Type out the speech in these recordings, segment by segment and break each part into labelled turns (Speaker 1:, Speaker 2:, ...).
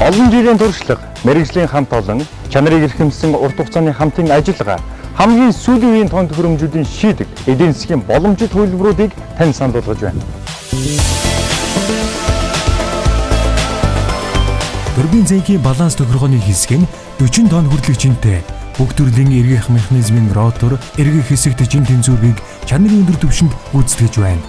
Speaker 1: Олон жилийн туршлага, мэргэжлийн хамт олон, чанарыг эрхэмсэн урт хугацааны хамтын ажиллагаа, хамгийн сүүлийн үеийн тоон төхөөрөмжүүдийн шийдэг, эдийн засгийн боломжит хувилбаруудыг тань санал болгож байна.
Speaker 2: Турбин зэнгийн баланс тохиргооны хэсэг нь 40 тонн хүртэлх жинтэй бүх төрлийн эргэх механизмын ротор, эргэх хэсэгт жин тэнцвэрийг чанарын өндөр түвшинд гүйцэтгэж байна.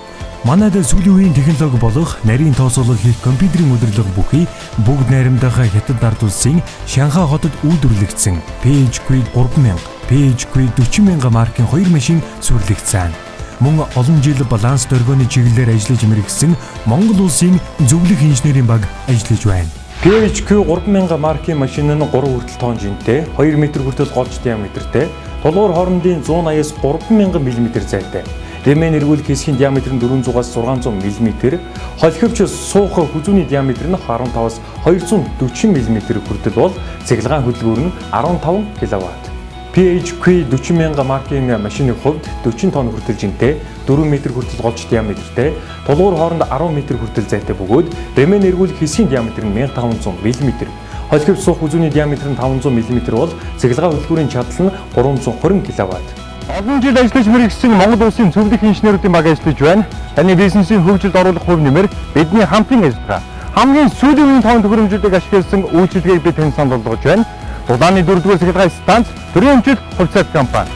Speaker 2: Манайд сүүлийн үеийн технологи болох нарийн тооцоолол хийх компьютерийн удирдлага бүхий бүгд найрамдах хятад ард улсын Шанхай хотод үйлдвэрлэгдсэн PHQ 3000, PHQ 40000 маркийн 2 машин суурилагдсан. Мөн олон жил баланс тохиргооны чиглэлээр ажиллаж мэргэсэн Монгол улсын зөвлөх инженерийн баг ажиллаж байна. PHQ 3000 маркийн машин нь 3 хүртэл тонн жинтэй, 2 м хүртэл голч диаметртэй, тулгуур хоорондын 180-аас 3000 мм зайтай. Ремэн эргүүлэх хэсгийн диаметр нь 400-аас 600 мм, холхивч суух хүзүүний диаметр нь 15-аас 240 мм хүртэл бол цэглэгаан хөдөлгүүр нь 15 кВт. PHQ 40000 маркийн машины хувьд 40 тонн хүртэл жинтэй, 4 м хүртэл голч диаметртэй, тулгуур хооронд 10 м хүртэл зайтай бөгөөд ремэн эргүүлэх хэсгийн диаметр нь 1500 мм, холхивч суух хүзүүний диаметр нь 500 мм бол цэглэгаан хөдөлгүүрийн чадал нь 320 кВт.
Speaker 1: Олон жил ажиллаж мэргэсэн Монгол улсын зөвлөх инженеруудын баг ажиллаж байна. Таны бизнесийн хөгжилд оруулах хувь нэмэр бидний хамтын ажиллагаа. Хамгийн сүүлийн үеийн тоон төхөөрөмжүүдийг ашигласан үйлчилгээг бид тань санал болгож байна. Улааны 4-р цэглэгаан станц, төрийн өмчит хувьцаат компани.